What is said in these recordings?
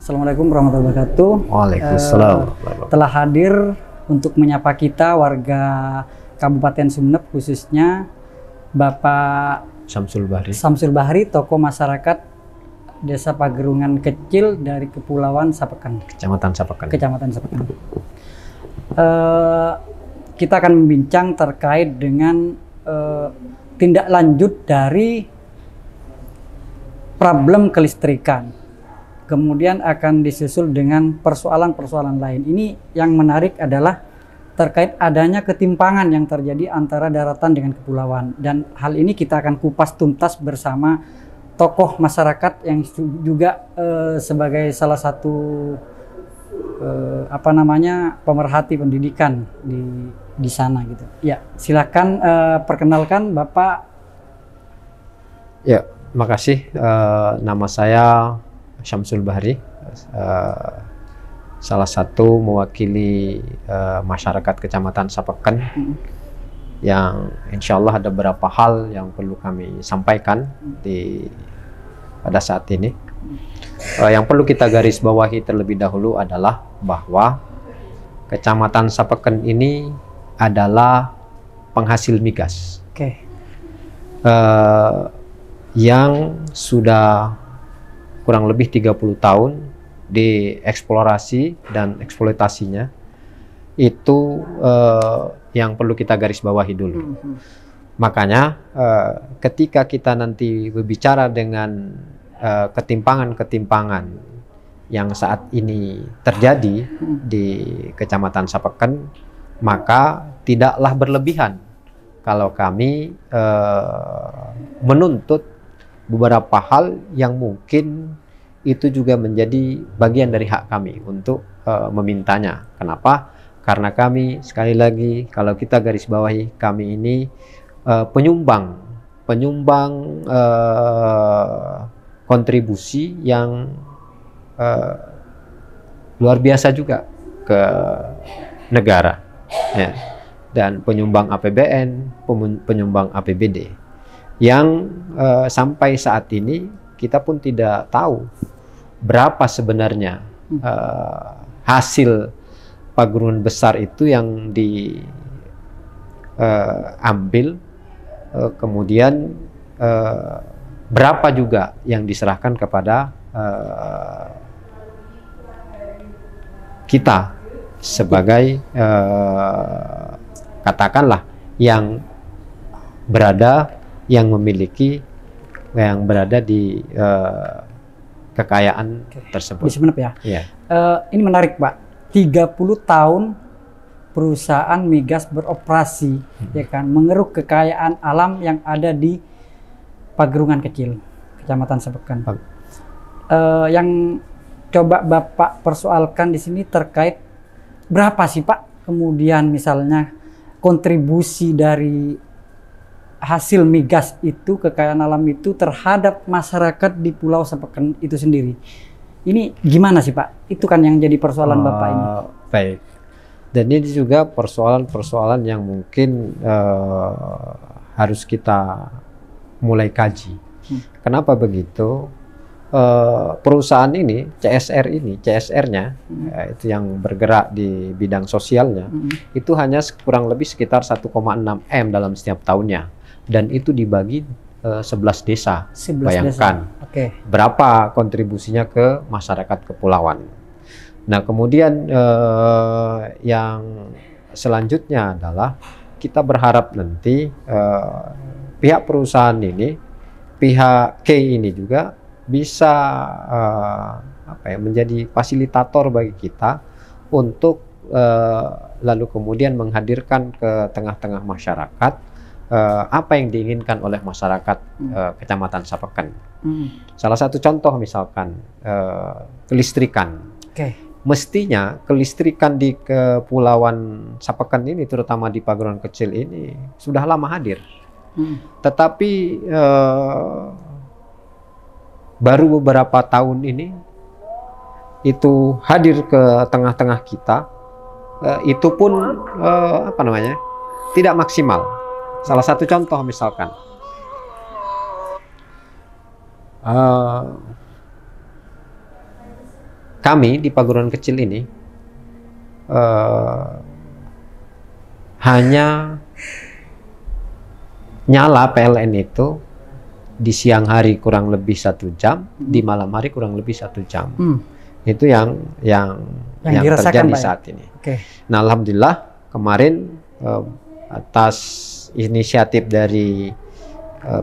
Assalamualaikum warahmatullahi wabarakatuh. Waalaikumsalam. Telah hadir untuk menyapa kita warga Kabupaten Sumeneb, khususnya Bapak Samsul Bahri, tokoh masyarakat Desa Pagerungan Kecil dari Kepulauan Sapekan, Kecamatan Sapekan. Kita akan membincang terkait dengan tindak lanjut dari problem kelistrikan. Kemudian akan disusul dengan persoalan-persoalan lain. Ini yang menarik adalah terkait adanya ketimpangan yang terjadi antara daratan dengan kepulauan. Dan hal ini kita akan kupas tuntas bersama tokoh masyarakat yang juga sebagai salah satu pemerhati pendidikan di sana gitu. Ya, silakan perkenalkan Bapak. Ya, makasih. Nama saya Samsul Bahri, salah satu mewakili masyarakat Kecamatan Sapekan, yang insya Allah ada beberapa hal yang perlu kami sampaikan pada saat ini. Yang perlu kita garis bawahi terlebih dahulu adalah bahwa Kecamatan Sapekan ini adalah penghasil migas. Yang sudah kurang lebih 30 tahun dieksplorasi dan eksploitasinya. Itu yang perlu kita garis bawahi dulu. Makanya ketika kita nanti berbicara dengan ketimpangan-ketimpangan yang saat ini terjadi di Kecamatan Sapekan, maka tidaklah berlebihan kalau kami menuntut beberapa hal yang mungkin itu juga menjadi bagian dari hak kami untuk memintanya. Kenapa? Karena kami, sekali lagi, kalau kita garis bawahi, kami ini penyumbang kontribusi yang luar biasa juga ke negara, ya. Dan penyumbang APBN, penyumbang APBD. Yang sampai saat ini kita pun tidak tahu berapa sebenarnya hasil paguruan besar itu yang diambil, kemudian berapa juga yang diserahkan kepada kita sebagai katakanlah yang memiliki, yang berada di kekayaan tersebut. Di Sumeneb ya. Yeah. Ini menarik Pak. 30 tahun perusahaan migas beroperasi, ya kan, mengeruk kekayaan alam yang ada di Pagerungan Kecil, Kecamatan Sapekan. Yang coba Bapak persoalkan di sini terkait berapa sih Pak kemudian misalnya kontribusi dari hasil migas itu, kekayaan alam itu terhadap masyarakat di Pulau Sapekan itu sendiri. Ini gimana sih Pak? Itu kan yang jadi persoalan Bapak ini. Baik. Dan ini juga persoalan-persoalan yang mungkin harus kita mulai kaji. Kenapa begitu? Perusahaan ini, CSR-nya, itu yang bergerak di bidang sosialnya, itu hanya kurang lebih sekitar 1,6 M dalam setiap tahunnya. Dan itu dibagi 11 desa. 11 Bayangkan desa. Berapa kontribusinya ke masyarakat kepulauan. Nah, kemudian yang selanjutnya adalah kita berharap nanti pihak perusahaan ini, pihak K ini juga bisa menjadi fasilitator bagi kita untuk lalu kemudian menghadirkan ke tengah-tengah masyarakat apa yang diinginkan oleh masyarakat Kecamatan Sapekan. Salah satu contoh misalkan kelistrikan. Mestinya kelistrikan di Kepulauan Sapekan ini, terutama di Pagerungan Kecil ini, sudah lama hadir. Tetapi baru beberapa tahun ini itu hadir ke tengah-tengah kita, itu pun tidak maksimal. Salah satu contoh misalkan kami di paguruan kecil ini hanya nyala PLN itu di siang hari kurang lebih 1 jam, di malam hari kurang lebih 1 jam. Itu yang terjadi saat ini. Nah, alhamdulillah kemarin atas inisiatif dari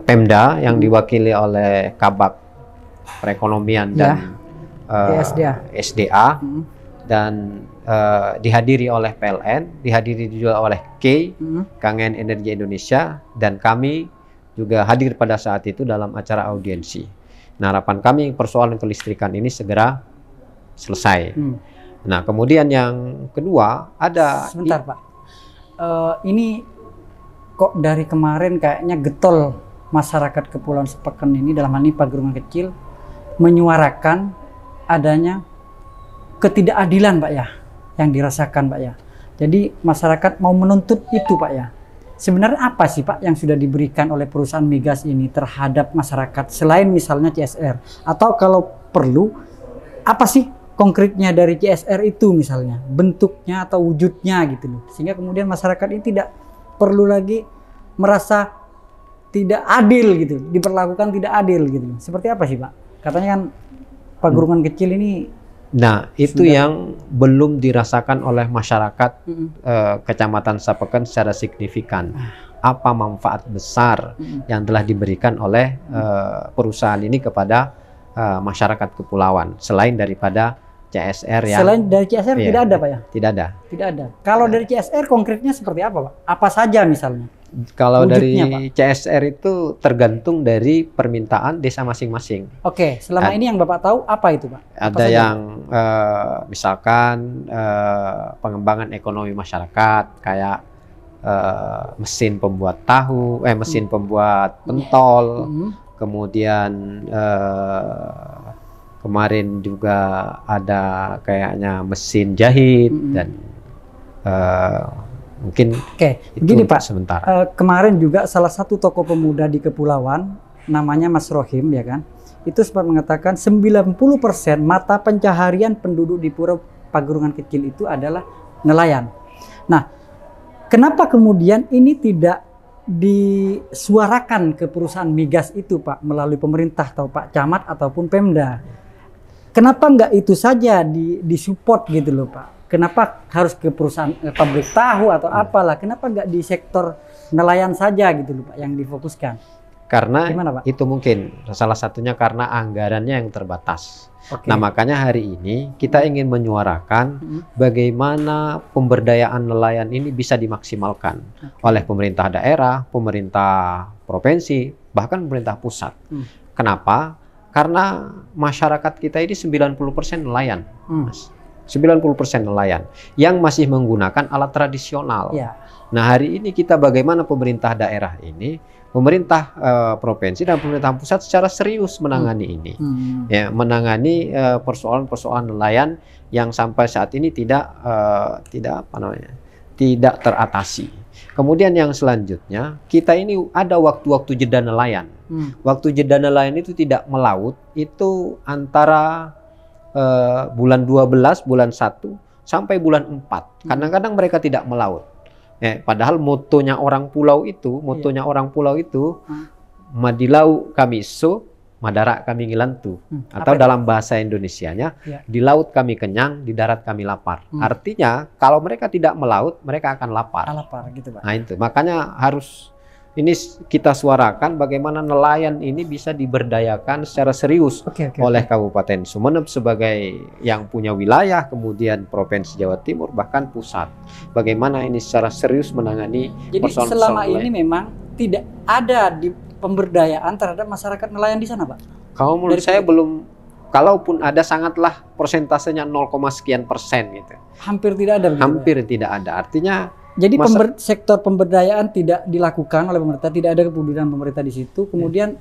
Pemda yang diwakili oleh Kabag Perekonomian dan SDA dan dihadiri oleh PLN, dihadiri juga oleh Kangen Energi Indonesia, dan kami juga hadir pada saat itu dalam acara audiensi. Nah, harapan kami persoalan kelistrikan ini segera selesai. Nah, kemudian yang kedua ada... Sebentar Pak, ini kok dari kemarin kayaknya getol masyarakat Kepulauan Sepeken ini, dalam hal ini paguruan kecil, menyuarakan adanya ketidakadilan Pak ya, yang dirasakan Pak ya. Jadi masyarakat mau menuntut itu Pak ya. Sebenarnya apa sih Pak yang sudah diberikan oleh perusahaan migas ini terhadap masyarakat selain misalnya CSR? Atau kalau perlu, apa sih konkretnya dari CSR itu misalnya? Bentuknya atau wujudnya gitu loh. Sehingga kemudian masyarakat ini tidak perlu lagi merasa tidak adil gitu, diperlakukan tidak adil gitu. Seperti apa sih Pak? Katanya kan paguruan kecil ini... Nah, itu yang belum dirasakan oleh masyarakat Kecamatan Sapeken secara signifikan. Apa manfaat besar yang telah diberikan oleh perusahaan ini kepada masyarakat kepulauan, selain daripada CSR yang... Selain dari CSR tidak ada Pak ya? Tidak ada. Tidak ada. Kalau dari CSR konkretnya seperti apa Pak? Apa saja misalnya? Kalau wujudnya, dari Pak? CSR itu tergantung dari permintaan desa masing-masing. Oke, selama ini yang Bapak tahu apa itu Pak? Ada yang misalkan pengembangan ekonomi masyarakat, kayak mesin pembuat tahu, mesin pembuat pentol, kemudian kemarin juga ada kayaknya mesin jahit dan mungkin begini Pak, sementara. Kemarin juga salah satu tokoh pemuda di Kepulauan namanya Mas Rohim ya kan, itu sempat mengatakan 90% mata pencaharian penduduk di Pura Paguruan Kecil itu adalah nelayan. Nah, kenapa kemudian ini tidak disuarakan ke perusahaan migas itu Pak melalui pemerintah atau Pak Camat ataupun Pemda? Kenapa enggak itu saja disupport gitu loh Pak? Kenapa harus ke perusahaan pabrik tahu atau apalah? Kenapa nggak di sektor nelayan saja gitu loh Pak yang difokuskan? Karena gimana, Pak? Itu mungkin salah satunya karena anggarannya yang terbatas. Nah, makanya hari ini kita ingin menyuarakan bagaimana pemberdayaan nelayan ini bisa dimaksimalkan oleh pemerintah daerah, pemerintah provinsi, bahkan pemerintah pusat. Kenapa? Karena masyarakat kita ini 90% nelayan, Mas. 90% nelayan yang masih menggunakan alat tradisional. Nah, hari ini kita bagaimana pemerintah daerah ini, pemerintah provinsi dan pemerintah pusat secara serius menangani ini, ya, menangani persoalan-persoalan nelayan yang sampai saat ini tidak teratasi. Kemudian yang selanjutnya, kita ini ada waktu-waktu jeda nelayan. Waktu jeda nelayan itu tidak melaut, itu antara bulan 12, bulan 1 sampai bulan 4. Kadang-kadang mereka tidak melaut. Padahal motonya orang pulau itu, Madilau kami iso, Madara kami ngilantu. Atau dalam bahasa Indonesianya, di laut kami kenyang, di darat kami lapar. Artinya kalau mereka tidak melaut, mereka akan lapar. Gitu, Pak. Nah, itu makanya harus ini kita suarakan bagaimana nelayan ini bisa diberdayakan secara serius oleh Kabupaten Sumeneb sebagai yang punya wilayah, kemudian Provinsi Jawa Timur, bahkan pusat. Bagaimana ini secara serius menangani persoalan-persoalan Jadi selama ini memang tidak ada di pemberdayaan terhadap masyarakat nelayan di sana, Pak? Kalau menurut saya belum, kalaupun ada sangatlah persentasenya 0, sekian persen gitu. Hampir tidak ada. Hampir tidak ada. Artinya jadi sektor pemberdayaan tidak dilakukan oleh pemerintah, tidak ada kepedulian pemerintah di situ. Kemudian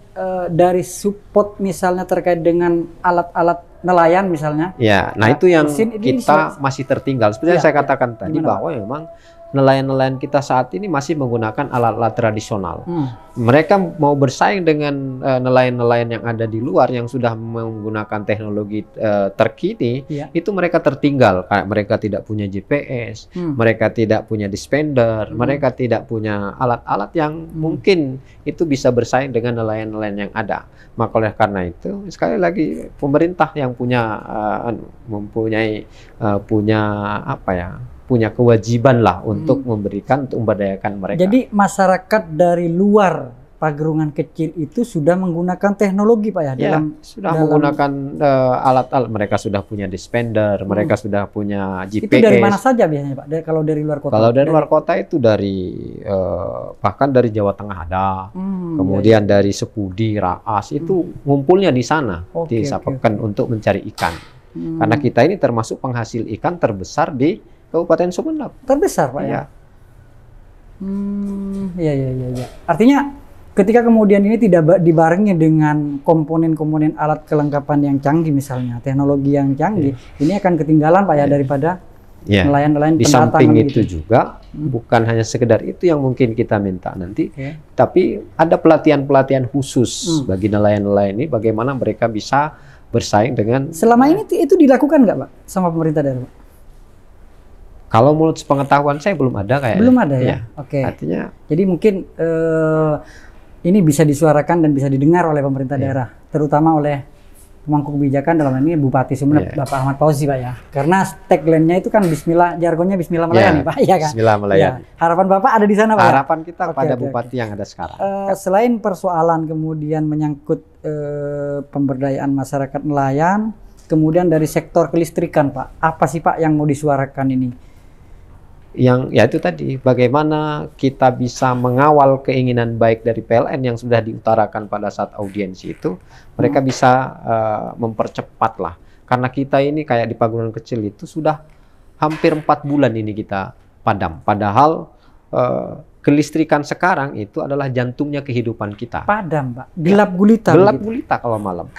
dari support misalnya terkait dengan alat-alat nelayan misalnya. Ya, nah itu yang kita masih tertinggal. Seperti yang saya katakan tadi, bahwa memang nelayan-nelayan kita saat ini masih menggunakan alat-alat tradisional. Mereka mau bersaing dengan nelayan-nelayan yang ada di luar yang sudah menggunakan teknologi terkini, itu mereka tertinggal. Kayak mereka tidak punya GPS, mereka tidak punya dispender, mereka tidak punya alat-alat yang mungkin itu bisa bersaing dengan nelayan-nelayan yang ada. Maka oleh karena itu, sekali lagi pemerintah yang punya punya kewajiban lah untuk memberikan, untuk memberdayakan mereka. Jadi masyarakat dari luar pagerungan kecil itu sudah menggunakan teknologi Pak ya? Sudah menggunakan alat-alat, mereka sudah punya dispender, mereka sudah punya GPS. Itu dari mana saja biasanya Pak? Kalau dari luar kota? Kalau dari luar kota itu dari bahkan dari Jawa Tengah ada, kemudian dari Sepudi, Raas itu ngumpulnya di sana, di Sapeken untuk mencari ikan. Karena kita ini termasuk penghasil ikan terbesar di Kabupaten Sumeneb. Terbesar Pak ya? Iya. Artinya ketika kemudian ini tidak dibarengi dengan komponen-komponen alat kelengkapan yang canggih misalnya, teknologi yang canggih, ini akan ketinggalan Pak ya daripada nelayan-nelayan di samping itu juga bukan hanya sekedar itu yang mungkin kita minta nanti, tapi ada pelatihan-pelatihan khusus bagi nelayan-nelayan ini, bagaimana mereka bisa bersaing dengan. Selama ini itu dilakukan nggak Pak sama pemerintah daerah Pak? Kalau menurut pengetahuan saya belum ada kayaknya. Belum ada ya? Oke. Artinya, jadi mungkin ini bisa disuarakan dan bisa didengar oleh pemerintah daerah, terutama oleh pemangku kebijakan dalam ini Bupati Sumeneb, Bapak Ahmad Fauzi Pak ya. Karena tagline-nya itu kan Bismillah, jargonnya Bismillah melayani Pak, ya kan? Bismillah melayani. Harapan Bapak ada di sana Pak? Harapan kita kepada Bupati yang ada sekarang. Selain persoalan kemudian menyangkut pemberdayaan masyarakat nelayan, kemudian dari sektor kelistrikan Pak, apa sih Pak yang mau disuarakan ini? Yang ya itu tadi, bagaimana kita bisa mengawal keinginan baik dari PLN yang sudah diutarakan pada saat audiensi itu, mereka bisa mempercepat lah. Karena kita ini kayak di pagerungan kecil itu sudah hampir 4 bulan ini kita padam. Padahal kelistrikan sekarang itu adalah jantungnya kehidupan kita. Padam Pak, gelap gulita. Gelap gulita kalau malam.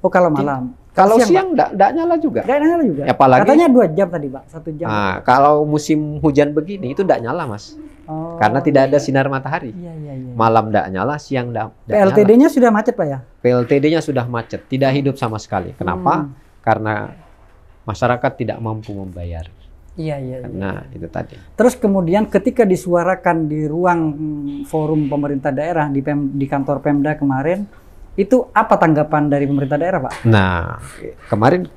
Oh kalau malam. Kalau siang enggak nyala juga. Enggak nyala juga. Apalagi, katanya 2 jam tadi Pak, 1 jam. Nah, kalau musim hujan begini itu enggak nyala Mas. Karena tidak ada sinar matahari. Iya. Malam enggak nyala, siang enggak nyala. PLTD-nya sudah macet Pak ya? PLTD-nya sudah macet, tidak hidup sama sekali. Kenapa? Karena masyarakat tidak mampu membayar. Iya. Karena itu tadi. Terus kemudian ketika disuarakan di ruang forum pemerintah daerah di kantor Pemda kemarin, itu apa tanggapan dari pemerintah daerah Pak? Nah, kemarin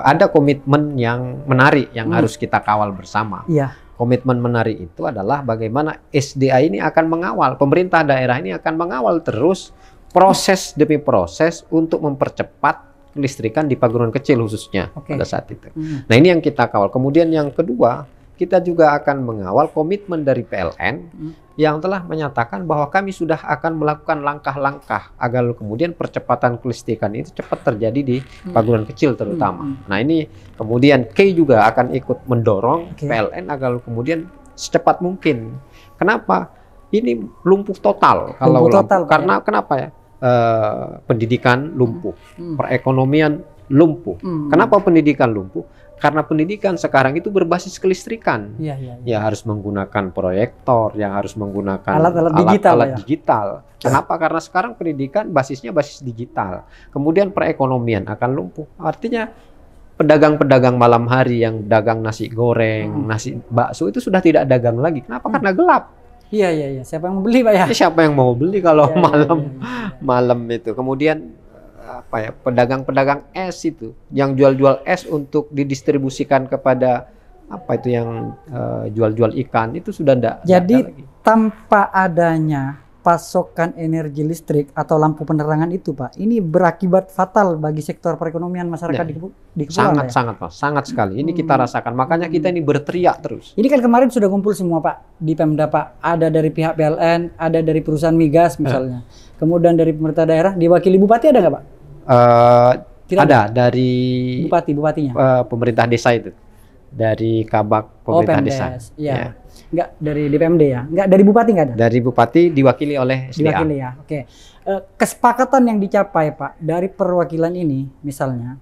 ada komitmen yang menarik yang harus kita kawal bersama. Iya. Komitmen menarik itu adalah bagaimana SDA ini akan mengawal, pemerintah daerah ini akan mengawal terus proses demi proses untuk mempercepat kelistrikan di pagerungan kecil khususnya pada saat itu. Nah ini yang kita kawal. Kemudian yang kedua, kita juga akan mengawal komitmen dari PLN yang telah menyatakan bahwa kami sudah akan melakukan langkah-langkah agar kemudian percepatan kelistrikan itu cepat terjadi di pagerungan kecil terutama. Nah ini kemudian K juga akan ikut mendorong PLN agar kemudian secepat mungkin. Kenapa? Ini lumpuh total kalau karena kenapa ya? Pendidikan lumpuh, perekonomian lumpuh. Kenapa pendidikan lumpuh? Karena pendidikan sekarang itu berbasis kelistrikan. Ya harus menggunakan proyektor, yang harus menggunakan alat-alat digital. Kenapa? Karena sekarang pendidikan basisnya basis digital. Kemudian perekonomian akan lumpuh. Artinya pedagang-pedagang malam hari yang dagang nasi goreng, nasi bakso itu sudah tidak dagang lagi. Kenapa? Karena gelap. Iya. Siapa yang mau beli Pak ya? Siapa yang mau beli kalau malam itu. Kemudian apa ya, pedagang-pedagang es itu yang jual-jual es untuk didistribusikan kepada apa itu yang jual-jual ikan itu sudah enggak. Jadi tanpa adanya pasokan energi listrik atau lampu penerangan itu Pak, ini berakibat fatal bagi sektor perekonomian masyarakat di kepulauan. Sangat sekali. Ini kita rasakan. Makanya kita ini berteriak terus. Ini kan kemarin sudah kumpul semua Pak di Pemda Pak. Ada dari pihak PLN, ada dari perusahaan migas misalnya. Kemudian dari pemerintah daerah, diwakili bupati ada nggak Pak? Ada dari bupatinya. Pemerintah desa itu. Dari Kabak pemerintah desa. Iya. Enggak dari DPMD ya? Enggak dari bupati enggak ada? Dari bupati diwakili oleh SDA. Diwakili ya, oke. Kesepakatan yang dicapai Pak dari perwakilan ini misalnya,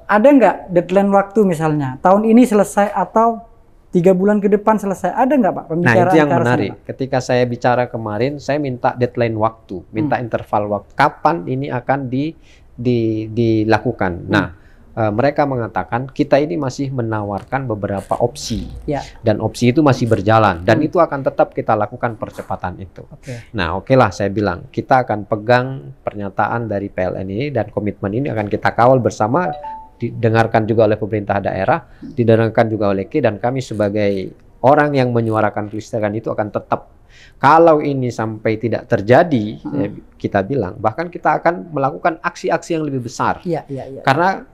ada nggak deadline waktu misalnya tahun ini selesai atau 3 bulan ke depan selesai. Ada nggak Pak Nah, pembicaraan itu yang ke arah sana, menarik. Pak? Ketika saya bicara kemarin, saya minta deadline waktu, minta interval waktu. Kapan ini akan dilakukan? Nah, mereka mengatakan kita ini masih menawarkan beberapa opsi. Ya. Dan opsi itu masih berjalan. Dan itu akan tetap kita lakukan percepatan itu. Nah, oke lah saya bilang. Kita akan pegang pernyataan dari PLN ini dan komitmen ini akan kita kawal bersama. Didengarkan juga oleh pemerintah daerah, didengarkan juga oleh KI, dan kami sebagai orang yang menyuarakan kelistrikan itu akan tetap. Kalau ini sampai tidak terjadi, kita bilang, bahkan kita akan melakukan aksi-aksi yang lebih besar. Karena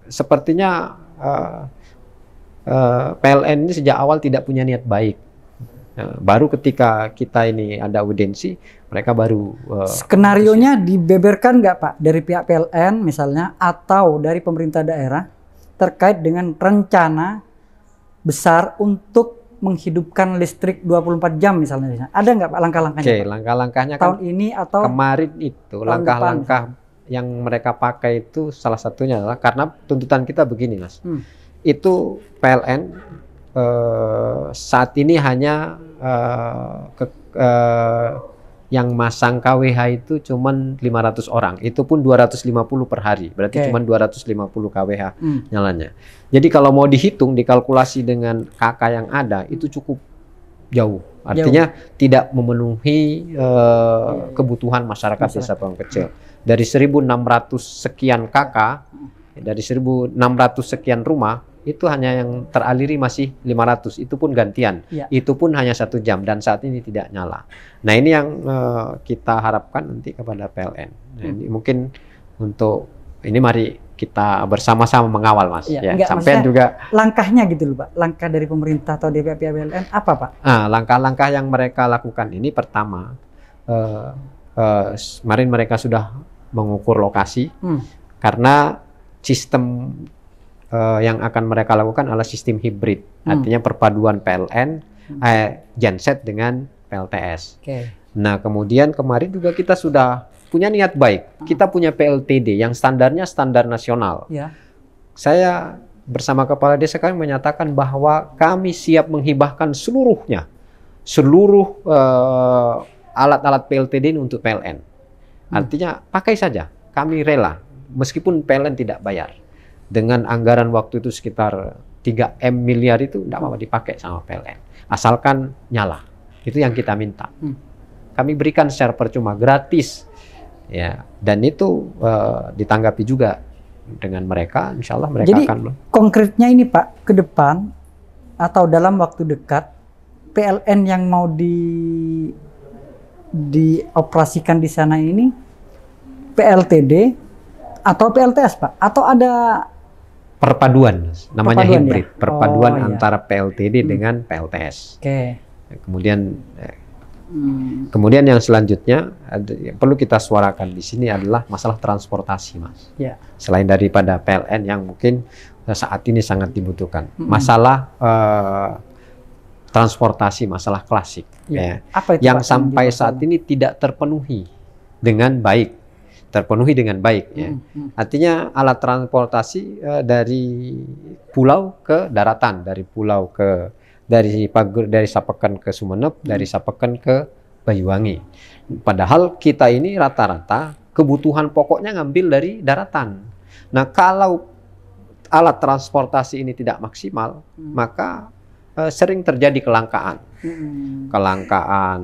sepertinya PLN ini sejak awal tidak punya niat baik. Baru ketika kita ini ada audiensi, mereka baru skenarionya dibeberkan nggak Pak dari pihak PLN misalnya atau dari pemerintah daerah terkait dengan rencana besar untuk menghidupkan listrik 24 jam misalnya. Ada nggak Pak langkah-langkahnya? Oke, langkah-langkahnya tahun ini atau kemarin itu langkah-langkah yang mereka pakai itu salah satunya adalah karena tuntutan kita begini, Mas. Itu PLN saat ini hanya yang masang KWH itu cuman 500 orang, itu pun 250 per hari, berarti cuman 250 KWH nyalanya. Jadi kalau mau dihitung, dikalkulasi dengan KK yang ada, itu cukup jauh. Artinya tidak memenuhi kebutuhan masyarakat desa Pawang Kecil. Dari 1.600 sekian KK, dari 1.600 sekian rumah, itu hanya yang teraliri masih 500, itu pun gantian, itu pun hanya 1 jam dan saat ini tidak nyala. Nah ini yang kita harapkan nanti kepada PLN. Nah, ini mungkin untuk ini mari kita bersama-sama mengawal, Mas. Sampai juga langkahnya gitu loh Pak, langkah dari pemerintah atau dari pihak PLN apa Pak? Langkah-langkah yang mereka lakukan ini pertama, kemarin mereka sudah mengukur lokasi karena sistem yang akan mereka lakukan adalah sistem hibrid, artinya perpaduan PLN, genset dengan PLTS. Nah kemudian kemarin juga kita sudah punya niat baik, kita punya PLTD yang standarnya standar nasional. Saya bersama kepala desa kami menyatakan bahwa kami siap menghibahkan seluruhnya, seluruh alat-alat PLTD ini untuk PLN. Artinya pakai saja, kami rela, meskipun PLN tidak bayar. Dengan anggaran waktu itu sekitar 3 miliar itu tidak apa-apa dipakai sama PLN. Asalkan nyala. Itu yang kita minta. Kami berikan secara percuma, gratis. Ya, dan itu ditanggapi juga dengan mereka. Insya Allah mereka jadi, akan. Konkretnya ini Pak, ke depan atau dalam waktu dekat, PLN yang mau dioperasikan di sana ini PLTD atau PLTS Pak? Atau ada perpaduan, namanya hibrid, perpaduan antara PLTD dengan PLTS. Kemudian yang selanjutnya yang perlu kita suarakan di sini adalah masalah transportasi, Mas. Selain daripada PLN yang mungkin saat ini sangat dibutuhkan, masalah transportasi, masalah klasik, apa itu, yang sampai saat ini tidak terpenuhi dengan baik. Artinya alat transportasi dari pulau ke daratan, dari Sapeken ke Sumeneb, dari Sapeken ke Banyuwangi. Padahal kita ini rata-rata kebutuhan pokoknya ngambil dari daratan. Nah, kalau alat transportasi ini tidak maksimal, maka sering terjadi kelangkaan. Kelangkaan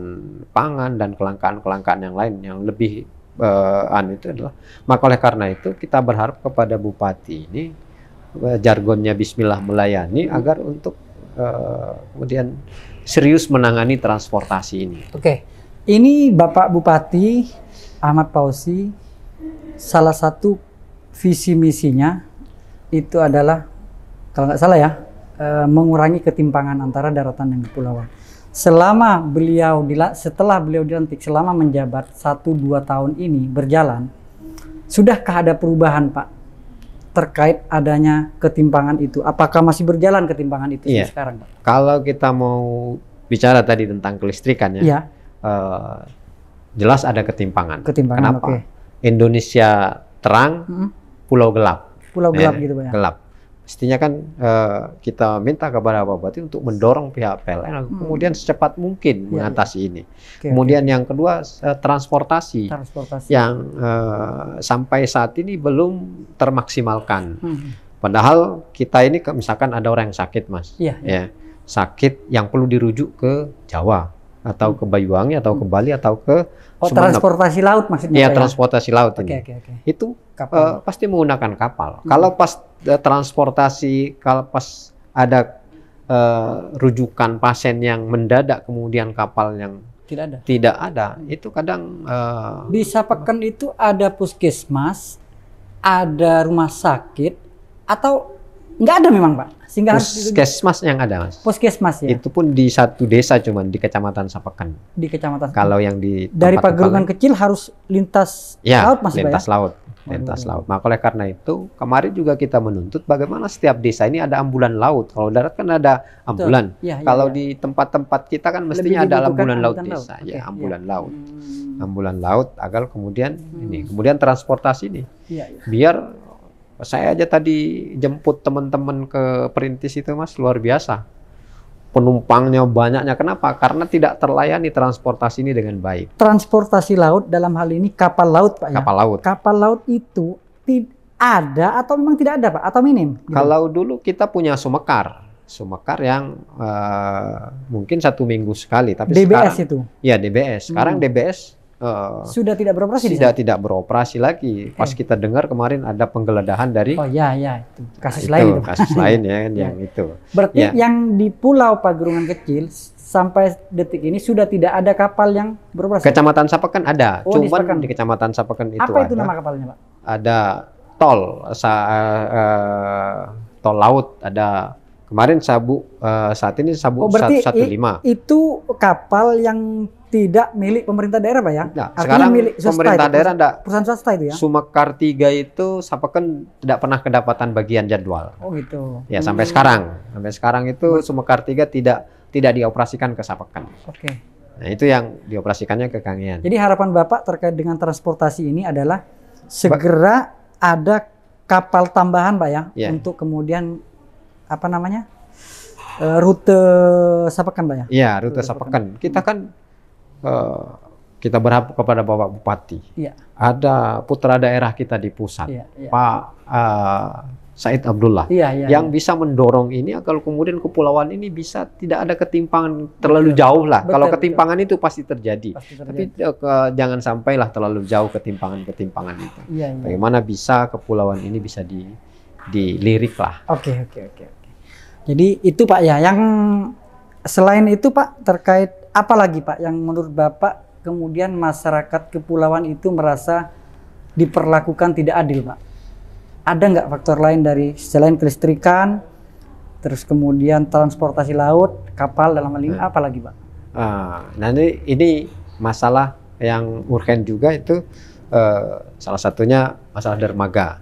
pangan dan kelangkaan yang lain yang lebih itu adalah, maka oleh karena itu kita berharap kepada Bupati ini jargonnya Bismillah melayani agar untuk kemudian serius menangani transportasi ini. Ini Bapak Bupati Ahmad Fauzi, salah satu visi misinya itu adalah kalau nggak salah ya, mengurangi ketimpangan antara daratan dan kepulauan. Setelah beliau dilantik, selama menjabat 1-2 tahun ini berjalan, sudahkah ada perubahan Pak terkait adanya ketimpangan itu? Apakah masih berjalan ketimpangan itu sekarang Pak? Kalau kita mau bicara tadi tentang kelistrikan jelas ada ketimpangan. Kenapa? Indonesia terang, pulau gelap. Pulau gelap gitu Pak ya? Gelap. mestinya kan kita minta kepada Pak Bupati untuk mendorong pihak PLN kemudian secepat mungkin mengatasi ini. Kemudian yang kedua transportasi yang sampai saat ini belum termaksimalkan. Padahal kita ini misalkan ada orang yang sakit, Mas, ya, sakit yang perlu dirujuk ke Jawa atau ke Banyuwangi atau ke Bali atau ke Sumeneb. Transportasi laut maksudnya? Iya, transportasi laut ini. Itu pasti menggunakan kapal. Kalau pas transportasi, kalau pas ada rujukan pasien yang mendadak kemudian kapal yang tidak ada, itu kadang di Sapeken itu ada puskesmas, ada rumah sakit, atau nggak ada memang, Pak? Sehingga puskesmas yang ada, Mas. Puskesmas ya. Itu pun di satu desa, cuman di Kecamatan Sapeken. Di Kecamatan. Kalau yang di dari Pagerungan kecil harus lintas laut, Mas, lintas laut. Lintas laut. Nah, oleh karena itu kemarin juga kita menuntut bagaimana setiap desa ini ada ambulan laut. Kalau darat kan ada ambulan. Kalau di tempat-tempat kita kan mestinya ada ambulan laut desa. Ambulan laut. Ambulan laut agar kemudian kemudian transportasi ini. Biar saya aja tadi jemput teman-teman ke Perintis itu, Mas, luar biasa. Penumpangnya banyaknya. Kenapa? Karena tidak terlayani transportasi ini dengan baik. Transportasi laut dalam hal ini kapal laut, Pak. Kapal laut. Kapal laut itu ada atau memang tidak ada, Pak? Atau minim? Gitu. Kalau dulu kita punya Sumekar. Sumekar yang mungkin 1 minggu sekali. Tapi DBS sekarang, itu? Ya, DBS. Sekarang DBS sudah tidak beroperasi. Tidak beroperasi lagi. Pas kita dengar kemarin ada penggeledahan dari itu kasus lain. Kasus lain ya kan yang itu. Berarti yang di Pulau Pagerungan Kecil sampai detik ini sudah tidak ada kapal yang beroperasi. Kecamatan Sapeken ada. Cuman di Kecamatan Sapeken itu apa itu nama kapalnya, Pak? Ada tol tol laut, ada kemarin saat ini Sabu 115. Itu kapal yang tidak milik pemerintah daerah, Pak ya? Nah, sekarang milik swasta, pemerintah daerah enggak. Perusahaan swasta itu ya? Sumekar 3 itu Sapeken tidak pernah kedapatan bagian jadwal. Oh gitu. Ya, sampai sekarang. Sampai sekarang itu Sumekar 3 tidak dioperasikan ke Sapeken. Oke. Nah, itu yang dioperasikannya ke Kangean. Jadi harapan Bapak terkait dengan transportasi ini adalah segera ada kapal tambahan, Pak ya? Untuk kemudian apa namanya? Rute Sapeken, Pak ya? Iya, rute Sapeken. Kita kan kita berharap kepada Bapak Bupati. Ada putra daerah kita di pusat, Pak Said Abdullah, yang bisa mendorong ini agar kemudian kepulauan ini bisa tidak ada ketimpangan terlalu jauh lah. Kalau ketimpangan itu pasti terjadi. Tapi jangan sampailah terlalu jauh ketimpangan itu. Bagaimana bisa kepulauan ini bisa dilirik lah. Oke. Jadi itu, Pak ya. Yang selain itu, Pak, terkait apa lagi, Pak, yang menurut Bapak kemudian masyarakat kepulauan itu merasa diperlakukan tidak adil, Pak? Ada nggak faktor lain dari selain kelistrikan, terus kemudian transportasi laut, kapal dalam hal ini, apa lagi, Pak? Nah ini masalah yang urgen juga itu, salah satunya masalah dermaga.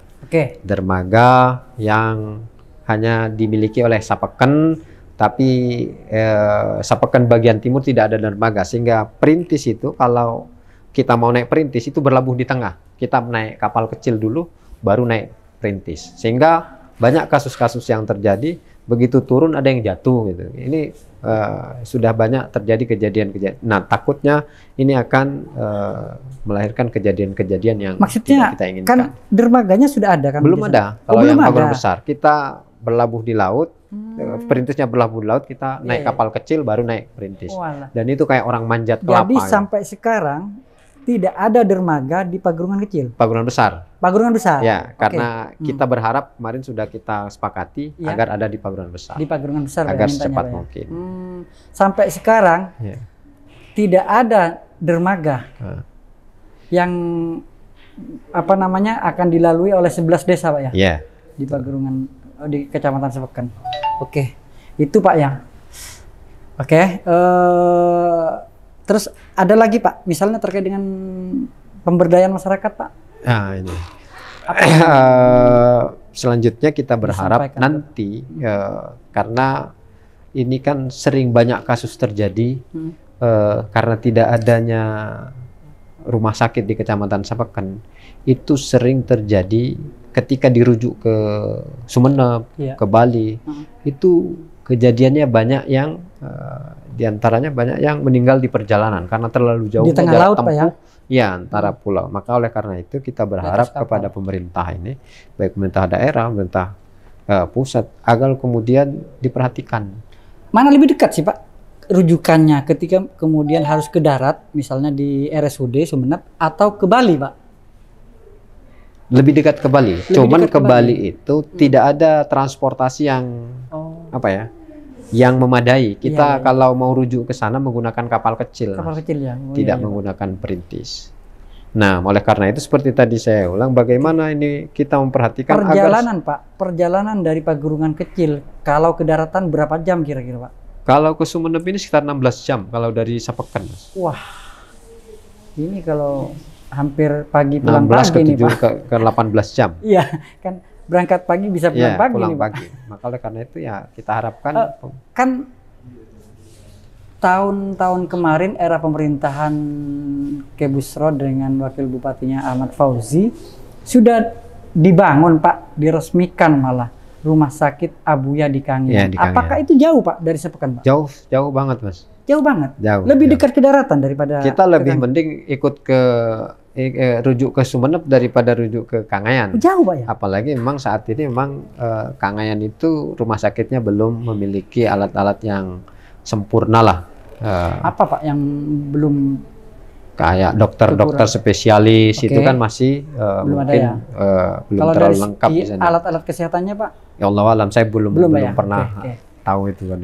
Dermaga yang hanya dimiliki oleh Sapeken, tapi Sapeken bagian timur tidak ada dermaga, sehingga Perintis itu kalau kita mau naik Perintis itu berlabuh di tengah. Kita naik kapal kecil dulu, baru naik Perintis. Sehingga banyak kasus-kasus yang terjadi, begitu turun ada yang jatuh gitu. Ini sudah banyak terjadi kejadian-kejadian. Nah, takutnya ini akan melahirkan kejadian-kejadian yang maksudnya tidak kita inginkan. Kan dermaganya sudah ada kan? Belum ada. Kalau yang kapal besar, kita berlabuh di laut, Perintisnya berlabuh di laut, kita naik kapal kecil baru naik Perintis. Dan itu kayak orang manjat kelapa. Jadi sampai sekarang tidak ada dermaga di Pagerungan Kecil. Pagerungan Besar. Pagerungan Besar. Ya, karena kita berharap kemarin sudah kita sepakati agar ada di Pagerungan Besar. Di Pagerungan Besar agar secepat mungkin. Sampai sekarang tidak ada dermaga yang apa namanya akan dilalui oleh 11 desa, Pak ya? Iya. Di Pagerungan, di Kecamatan Sapeken. Oke, itu Pak ya. Oke, terus ada lagi Pak, misalnya terkait dengan pemberdayaan masyarakat, Pak. Nah ini. Selanjutnya kita berharap nanti karena ini kan sering banyak kasus terjadi karena tidak adanya rumah sakit di Kecamatan Sapeken, itu sering terjadi ketika dirujuk ke Sumeneb, Iya. ke Bali, itu kejadiannya banyak yang diantaranya banyak yang meninggal di perjalanan karena terlalu jauh Di tengah jarak laut, Pak, ya? ya antara pulau. Maka oleh karena itu kita berharap kapal. kepada pemerintah ini, baik pemerintah daerah, pemerintah pusat, agar kemudian diperhatikan. Mana lebih dekat sih Pak rujukannya ketika kemudian harus ke darat, misalnya di RSUD Sumeneb atau ke Bali, Pak? Lebih dekat ke Bali. Lebih Cuman dekat ke ke Bali itu tidak ada transportasi yang apa ya, yang memadai. Kita Iya, iya. kalau mau rujuk ke sana menggunakan kapal kecil, Kapal kecil ya. Oh, tidak iya, iya. menggunakan perintis. Nah, oleh karena itu seperti tadi saya ulang, bagaimana ini kita memperhatikan Perjalanan Pak, perjalanan dari Pagerungan kecil kalau ke daratan berapa jam kira-kira Pak? kalau ke Sumeneb ini sekitar 16 jam kalau dari Sapeken, Mas. Wah, ini kalau hampir pagi 16 pulang ke pagi nih 7 Pak. ke 18 jam. Iya, kan berangkat pagi bisa pulang Ya, pagi pulang nih Pak. pagi. Maka oleh karena itu ya kita harapkan Kan tahun-tahun kemarin era pemerintahan Kebusro dengan wakil bupatinya Ahmad Fauzi sudah dibangun Pak, diresmikan malah rumah sakit Abuya di Kangean. Ya, di Kangean. Apakah itu jauh Pak dari Sepekan Pak? jauh banget, Mas. Jauh banget. Jauh. Lebih jauh. dekat ke daratan daripada Kita lebih ke mending ikut ke rujuk ke Sumeneb daripada rujuk ke Kangean. jauh Pak ya? Apalagi memang saat ini memang Kangean itu rumah sakitnya belum memiliki alat-alat yang sempurna lah. Apa Pak yang belum Kayak dokter-dokter spesialis itu Oke. kan masih Belum ada mungkin ya? belum kalau terlalu dari lengkap di segi sana. alat-alat kesehatannya Pak? Ya Allah alam, saya belum Pak ya? pernah Oke. tahu itu kan.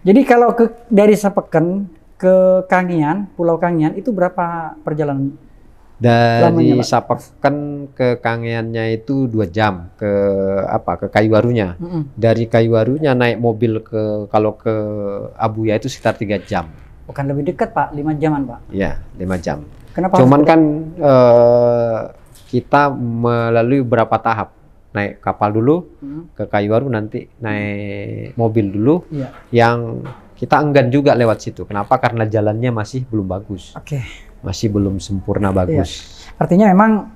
Jadi kalau dari Sepekan ke Kangean, Pulau Kangean itu berapa perjalanan? Dari Lamanya, Pak? Sapeken ke Kangeannya itu 2 jam ke Kayuwarunya. Dari Kayuwarunya naik mobil kalau ke Abuya itu sekitar 3 jam. Bukan lebih dekat Pak, 5 jaman Pak. Ya, 5 jam. Kenapa? Cuman harus kan kita melalui beberapa tahap. Naik kapal dulu ke Kayuwaru, nanti naik mobil dulu. Iya. Yang kita enggan juga lewat situ. Kenapa? Karena jalannya masih belum bagus. Oke. Masih belum sempurna bagus. Artinya memang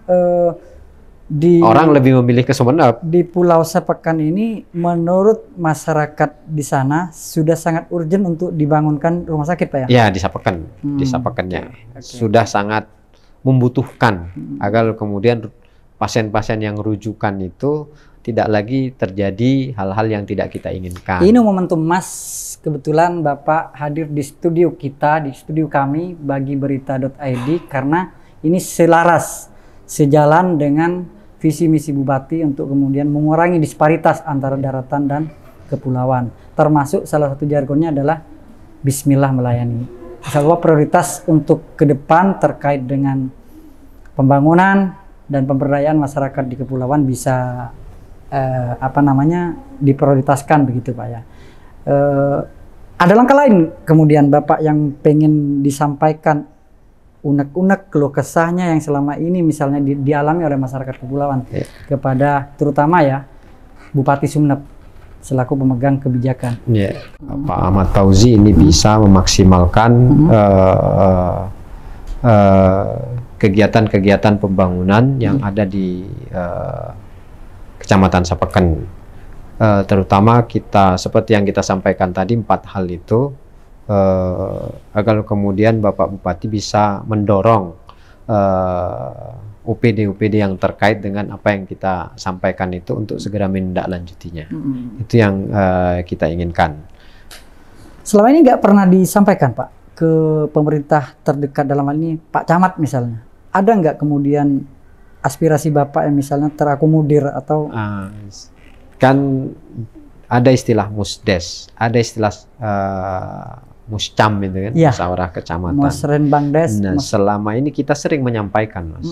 di Orang lebih memilih ke Sumeneb. di Pulau Sepekan ini menurut masyarakat di sana sudah sangat urgent untuk dibangunkan rumah sakit Pak ya? Ya, di Sapeken. Di Sapekennya. Sudah sangat membutuhkan agar kemudian pasien-pasien yang rujukan itu tidak lagi terjadi hal-hal yang tidak kita inginkan. Ini momentum Mas, kebetulan Bapak hadir di studio kita, di studio kami bagi berita.id karena ini selaras, sejalan dengan visi misi Bupati untuk kemudian mengurangi disparitas antara daratan dan kepulauan. Termasuk salah satu jargonnya adalah Bismillah melayani. Insya Allah prioritas untuk ke depan terkait dengan pembangunan dan pemberdayaan masyarakat di kepulauan bisa diprioritaskan begitu Pak ya. Ada langkah lain kemudian Bapak yang pengen disampaikan, unek-unek keluh kesahnya yang selama ini misalnya dialami oleh masyarakat kepulauan kepada terutama ya Bupati Sumeneb selaku pemegang kebijakan. Ya, Pak Ahmad Fauzi ini bisa memaksimalkan kegiatan-kegiatan pembangunan yang ada di Kecamatan Sapeken. Terutama kita seperti yang kita sampaikan tadi 4 hal itu. Agar kemudian Bapak Bupati bisa mendorong UPD-UPD yang terkait dengan apa yang kita sampaikan itu untuk segera menindaklanjutinya. Itu yang kita inginkan. Selama ini nggak pernah disampaikan Pak ke pemerintah terdekat, dalam hal ini Pak Camat misalnya. Ada nggak kemudian aspirasi Bapak yang misalnya terakomodir atau kan ada istilah musdes, ada istilah muscam itu kan, musyawarah kecamatan. Musrenbangdes. Nah, selama ini kita sering menyampaikan, Mas,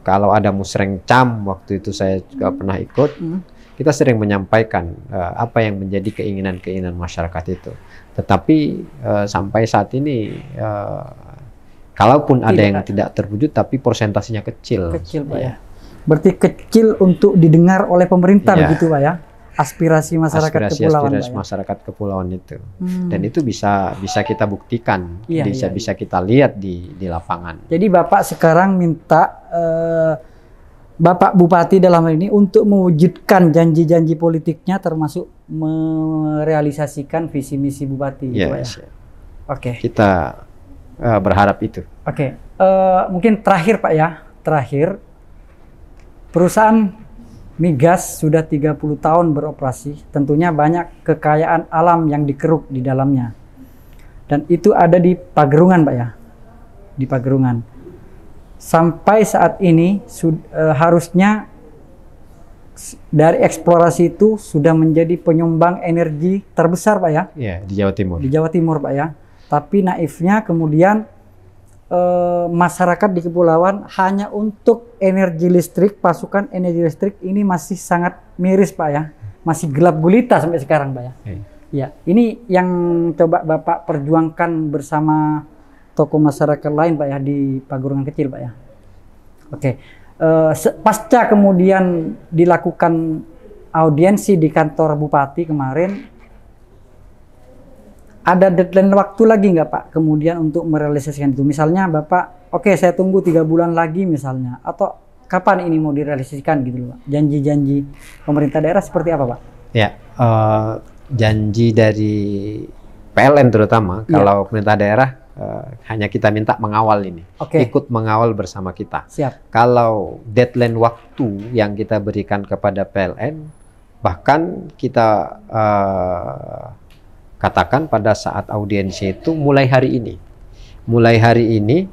kalau ada musrengcam, waktu itu saya juga pernah ikut, kita sering menyampaikan apa yang menjadi keinginan-keinginan masyarakat itu. Tetapi sampai saat ini, kalaupun ada yang tidak terwujud, tapi persentasenya kecil. Kecil Pak ya. Berarti kecil untuk didengar oleh pemerintah begitu Pak ya? Aspirasi masyarakat kepulauan, aspirasi masyarakat kepulauan itu, dan itu bisa kita buktikan, bisa kita lihat di lapangan. Jadi Bapak sekarang minta Bapak Bupati dalam hal ini untuk mewujudkan janji-janji politiknya termasuk merealisasikan visi misi Bupati gitu, Pak, ya. Oke. Kita berharap itu. Oke. Mungkin terakhir Pak ya, terakhir perusahaan migas sudah 30 tahun beroperasi, tentunya banyak kekayaan alam yang dikeruk di dalamnya. Dan itu ada di Pagerungan Pak ya, di Pagerungan. Sampai saat ini harusnya dari eksplorasi itu sudah menjadi penyumbang energi terbesar Pak ya. Iya, di Jawa Timur. Di Jawa Timur Pak ya. Tapi naifnya kemudian masyarakat di kepulauan hanya untuk energi listrik, pasukan energi listrik ini masih sangat miris Pak ya. Masih gelap gulita sampai sekarang Pak ya. Ya, ini yang coba Bapak perjuangkan bersama tokoh masyarakat lain Pak ya di Pagerungan kecil Pak ya. Oke. Pasca kemudian dilakukan audiensi di kantor Bupati kemarin, ada deadline waktu lagi nggak Pak kemudian untuk merealisasikan itu? Misalnya Bapak, oke saya tunggu 3 bulan lagi misalnya, atau kapan ini mau direalisasikan gitu loh Pak? Janji-janji pemerintah daerah seperti apa Pak? Ya, janji dari PLN terutama, kalau pemerintah daerah hanya kita minta mengawal ini, ikut mengawal bersama kita. Siap. Kalau deadline waktu yang kita berikan kepada PLN, bahkan kita katakan pada saat audiensi itu mulai hari ini. Mulai hari ini,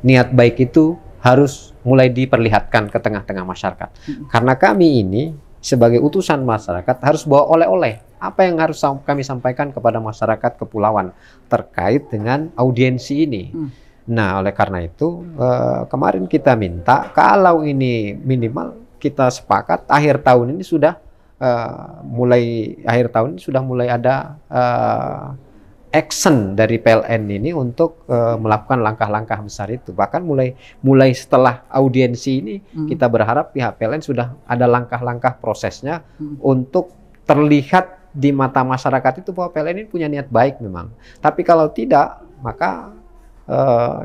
niat baik itu harus mulai diperlihatkan ke tengah-tengah masyarakat. Karena kami ini sebagai utusan masyarakat harus bawa oleh-oleh. Apa yang harus kami sampaikan kepada masyarakat kepulauan terkait dengan audiensi ini. Nah, oleh karena itu kemarin kita minta kalau ini minimal kita sepakat akhir tahun ini sudah mulai ada action dari PLN ini untuk melakukan langkah-langkah besar itu. Bahkan mulai setelah audiensi ini kita berharap pihak PLN sudah ada langkah-langkah prosesnya untuk terlihat di mata masyarakat itu bahwa PLN ini punya niat baik memang. Tapi kalau tidak, maka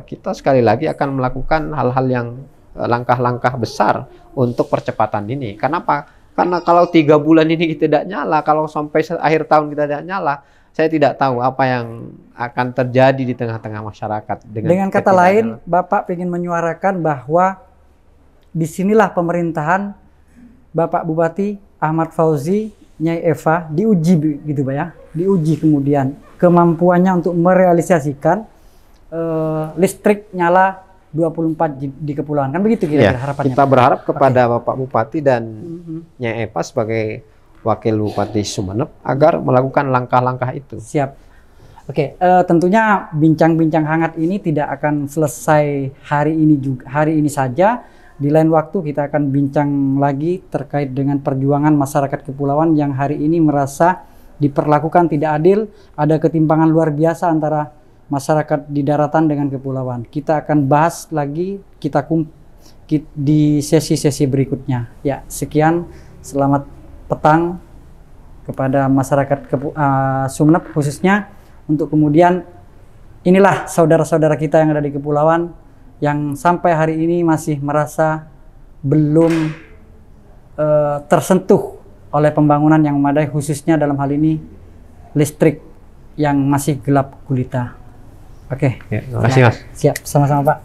kita sekali lagi akan melakukan hal-hal yang langkah-langkah besar untuk percepatan ini. Kenapa? Karena kalau 3 bulan ini kita tidak nyala, kalau sampai akhir tahun kita tidak nyala, saya tidak tahu apa yang akan terjadi di tengah-tengah masyarakat. Dengan kata lain, Bapak ingin menyuarakan bahwa disinilah pemerintahan Bapak Bupati Ahmad Fauzi, Nyai Eva diuji gitu Pak ya, diuji kemudian kemampuannya untuk merealisasikan listrik nyala 24 di kepulauan, kan begitu kira-kira harapannya? Kita berharap kepada Bapak Bupati dan Nyai Eva sebagai Wakil Bupati Sumeneb agar melakukan langkah-langkah itu. Siap. Oke, tentunya bincang-bincang hangat ini tidak akan selesai hari ini saja. Di lain waktu kita akan bincang lagi terkait dengan perjuangan masyarakat kepulauan yang hari ini merasa diperlakukan tidak adil, ada ketimpangan luar biasa antara masyarakat di daratan dengan kepulauan. Kita akan bahas lagi di sesi-sesi berikutnya. Ya, sekian, selamat petang kepada masyarakat Sumeneb khususnya, untuk kemudian inilah saudara-saudara kita yang ada di kepulauan yang sampai hari ini masih merasa belum tersentuh oleh pembangunan yang memadai, khususnya dalam hal ini listrik yang masih gelap gulita. Oke. Ya, terima kasih Mas. Siap, sama-sama Pak.